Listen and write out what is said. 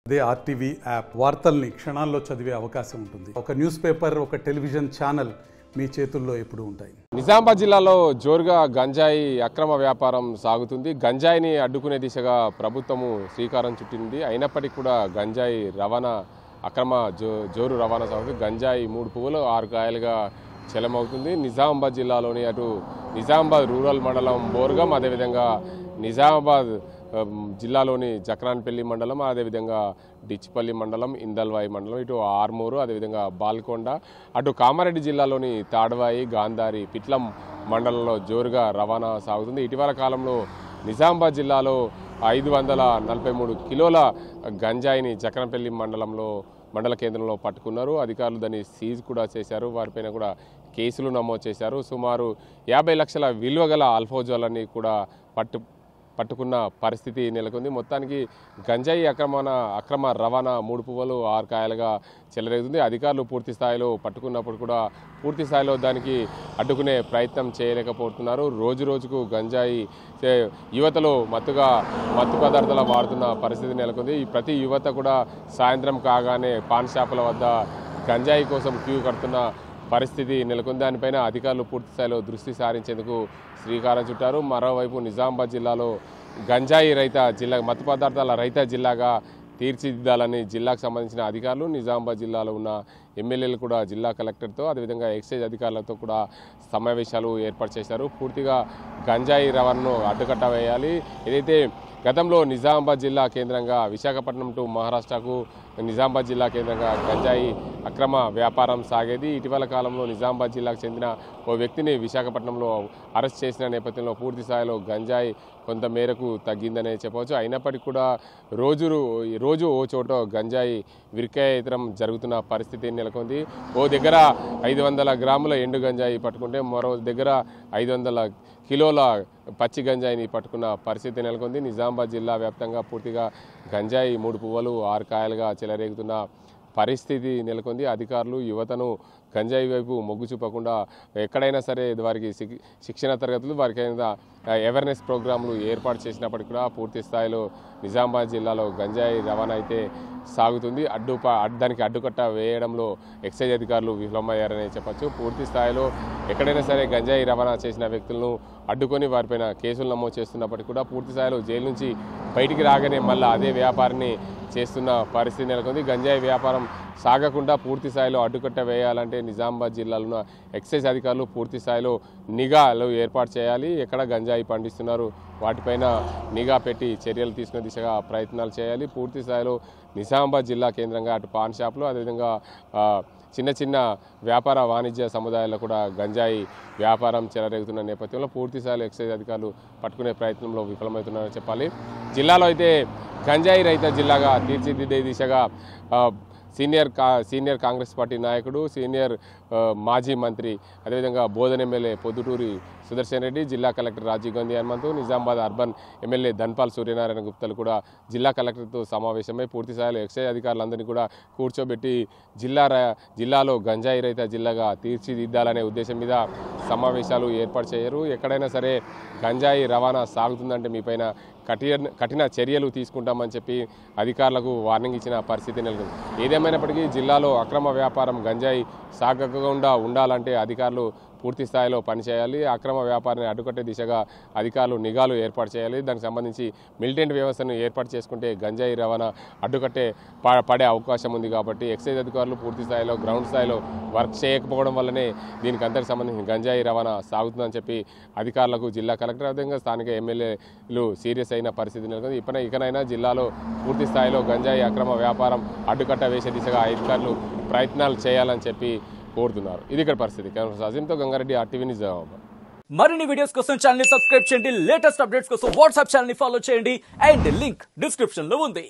అదే RTV app వార్తల్ని క్షణాల్లో చదివే అవకాశం ఉంటుంది. ఒక న్యూస్ పేపర్, ఒక టెలివిజన్ ఛానల్ మీ చేతుల్లో ఎప్పుడూ ఉంటాయి. నిజామాబాద్ జిల్లాలో జోరుగా గంజాయి అక్రమ వ్యాపారం సాగుతుంది. గంజాయిని అడ్డుకునే దిశగా ప్రభుత్వము శ్రీకారం చుట్టింది. అయినప్పటికీ కూడా గంజాయి రవాణా అక్రమ జోరు రవాణా సాగుతుంది. గంజాయి 3 పువ్వులు 6 కాయలుగా చెలమవుతుంది. నిజామాబాద్ జిల్లాలోని అటు నిజామాబాద్ రూరల్ మండలం బోర్గం, అదేవిధంగా నిజామాబాద్ జిల్లాలోని జక్రాన్పల్లి మండలం, అదేవిధంగా డిచ్చిపల్లి మండలం, ఇందల్వాయి మండలం, ఇటు ఆర్మూరు, అదేవిధంగా బాల్కొండ, అటు కామారెడ్డి జిల్లాలోని తాడ్వాయి, గాంధారి, పిట్లం మండలంలో జోరుగా రవాణా సాగుతుంది. ఇటీవల కాలంలో నిజామాబాద్ జిల్లాలో 543 కిలోల గంజాయిని జక్రాన్పల్లి మండల కేంద్రంలో పట్టుకున్నారు. అధికారులు దాన్ని సీజ్ కూడా చేశారు. వారిపైన కూడా కేసులు నమోదు చేశారు. సుమారు 50 లక్షల విలువ గల అల్ఫోజోలని కూడా పట్టుకున్న పరిస్థితి నెలకొంది. మొత్తానికి గంజాయి అక్రమ రవాణా 3 పువ్వులు 6 కాయలుగా చెలరేగుతుంది. అధికారులు పూర్తి స్థాయిలో పట్టుకున్నప్పుడు కూడా పూర్తి స్థాయిలో దానికి అడ్డుకునే ప్రయత్నం చేయలేకపోతున్నారు. రోజు రోజుకు గంజాయి యువతలో మత్తు పదార్థాలు వాడుతున్న పరిస్థితి నెలకొంది. ప్రతి యువత కూడా సాయంత్రం కాగానే పాన్ షాపుల వద్ద గంజాయి కోసం క్యూ కడుతున్న పరిస్థితి నెలకొంది. దానిపైన అధికారులు పూర్తి స్థాయిలో దృష్టి సారించేందుకు శ్రీకారం చుట్టారు. మరోవైపు నిజామాబాద్ జిల్లాలో గంజాయి రహిత జిల్లా, మత్తు పదార్థాల రహిత జిల్లాగా తీర్చిదిద్దాలని జిల్లాకు సంబంధించిన అధికారులు, నిజామాబాద్ జిల్లాలో ఉన్న ఎమ్మెల్యేలు కూడా జిల్లా కలెక్టర్తో, అదేవిధంగా ఎక్సైజ్ అధికారులతో కూడా సమావేశాలు ఏర్పాటు చేశారు. పూర్తిగా గంజాయి రవాణాను అడ్డుకట్ట వేయాలి. ఏదైతే గతంలో నిజామాబాద్ జిల్లా కేంద్రంగా విశాఖపట్నం టు మహారాష్ట్రకు నిజామాబాద్ జిల్లా కేంద్రంగా గంజాయి అక్రమ వ్యాపారం సాగేది. ఇటీవల కాలంలో నిజామాబాద్ జిల్లాకు చెందిన ఓ వ్యక్తిని విశాఖపట్నంలో అరెస్ట్ చేసిన నేపథ్యంలో పూర్తి స్థాయిలో గంజాయి కొంత మేరకు తగ్గిందనే చెప్పవచ్చు. అయినప్పటికీ కూడా రోజు ఓ చోట గంజాయి విక్రయం జరుగుతున్న పరిస్థితి నెలకొంది. ఓ దగ్గర 500 గ్రాముల ఎండు గంజాయి పట్టుకుంటే మరో దగ్గర 500 కిలోల పచ్చి గంజాయిని పట్టుకున్న పరిస్థితి నెలకొంది. నిజామాబాద్ జిల్లా వ్యాప్తంగా పూర్తిగా గంజాయి 3 పువ్వులు 6 కాయలుగా చెలరేగుతున్న పరిస్థితి నెలకొంది. అధికారులు యువతను గంజాయి వైపు మొగ్గు చూపకుండా ఎక్కడైనా సరే వారికి శిక్షణ తరగతులు, వారికైనా అవేర్నెస్ ప్రోగ్రాంలు ఏర్పాటు చేసినప్పటికీ కూడా పూర్తి స్థాయిలో నిజామాబాద్ జిల్లాలో గంజాయి రవాణా అయితే సాగుతుంది. దానికి అడ్డుకట్ట వేయడంలో ఎక్సైజ్ అధికారులు విఫలమయ్యారని చెప్పచ్చు. పూర్తి స్థాయిలో ఎక్కడైనా సరే గంజాయి రవాణా చేసిన వ్యక్తులను అడ్డుకొని వారిపైన కేసులు నమోదు చేస్తున్నప్పటికీ కూడా పూర్తి స్థాయిలో జైలు నుంచి బయటికి రాగానే మళ్ళీ అదే వ్యాపారాన్ని చేస్తున్న పరిస్థితి నెలకొంది. గంజాయి వ్యాపారం సాగకుండా పూర్తి స్థాయిలో అడ్డుకట్ట వేయాలంటే నిజామాబాద్ జిల్లాలో ఉన్న ఎక్సైజ్ అధికారులు పూర్తి స్థాయిలో నిఘాలు ఏర్పాటు చేయాలి. ఎక్కడ గంజాయి పండిస్తున్నారు వాటిపైన నిఘా పెట్టి చర్యలు తీసుకునే దిశగా ప్రయత్నాలు చేయాలి. పూర్తి స్థాయిలో నిజామాబాద్ జిల్లా కేంద్రంగా అటు పాన్ షాపులు, అదేవిధంగా చిన్న వ్యాపార వాణిజ్య సముదాయాల్లో కూడా గంజాయి వ్యాపారం చెలరేగుతున్న నేపథ్యంలో పూర్తి స్థాయిలో ఎక్సైజ్ అధికారులు పట్టుకునే ప్రయత్నంలో విఫలమవుతున్నారని చెప్పాలి. జిల్లాలో అయితే గంజాయి రహిత జిల్లాగా తీర్చిదిద్దే దిశగా సీనియర్ కాంగ్రెస్ పార్టీ నాయకుడు, సీనియర్ మాజీ మంత్రి, అదేవిధంగా బోధన ఎమ్మెల్యే పొద్దుటూరి సుదర్శన్ రెడ్డి, జిల్లా collector Rajiv Gandhi Hanumanthu, Nizamabad urban MLA Dhanpal Suryanarayana గుప్తలు కూడా జిల్లా కలెక్టర్తో సమావేశమై పూర్తి స్థాయిలో ఎక్సైజ్ అధికారులందరినీ కూడా కూర్చోబెట్టి జిల్లాలో గంజాయి రహిత జిల్లాగా తీర్చిదిద్దాలనే ఉద్దేశం మీద సమావేశాలు ఏర్పాటు చేయరు. ఎక్కడైనా సరే గంజాయి రవాణా సాగుతుందంటే మీపైన కఠిన చర్యలు తీసుకుంటామని చెప్పి అధికారులకు వార్నింగ్ ఇచ్చిన పరిస్థితి నెలకొంది. ఏదేమైనప్పటికీ జిల్లాలో అక్రమ వ్యాపారం గంజాయి సాగకుండా ఉండాలంటే అధికారులు పూర్తి స్థాయిలో పనిచేయాలి. అక్రమ వ్యాపారాన్ని అడ్డుకట్టే దిశగా అధికారులు నిఘాలు ఏర్పాటు చేయాలి. దానికి సంబంధించి మిలిటెంట్ వ్యవస్థను ఏర్పాటు చేసుకుంటే గంజాయి రవాణా అడ్డుకట్టే పడే అవకాశం ఉంది. కాబట్టి ఎక్సైజ్ అధికారులు పూర్తి స్థాయిలో గ్రౌండ్ స్థాయిలో వర్క్ చేయకపోవడం వల్లనే దీనికి అంతటి సంబంధించిన గంజాయి రవాణా సాగుతుందని చెప్పి అధికారులకు జిల్లా కలెక్టర్, అదేవిధంగా స్థానిక ఎమ్మెల్యేలు సీరియస్ అయిన పరిస్థితి నెలకొంది. ఇకనైనా జిల్లాలో పూర్తి స్థాయిలో గంజాయి అక్రమ వ్యాపారం అడ్డుకట్ట వేసే దిశగా అధికారులు ప్రయత్నాలు చేయాలని చెప్పి కోరుతున్నారు. ఇది ఇక్కడ పరిస్థితి. అజీంతో గంగారెడ్డి, ఆర్టీవీ నిజామాబాద్. మరిన్ని వీడియోస్ కోసం ఛానల్ ని సబ్స్క్రైబ్ చేయండి. లేటెస్ట్ అప్డేట్స్ కోసం వాట్సాప్ ఛానల్ ని ఫాలో చేయండి. అండ్ లింక్ డిస్క్రిప్షన్ లో ఉంది.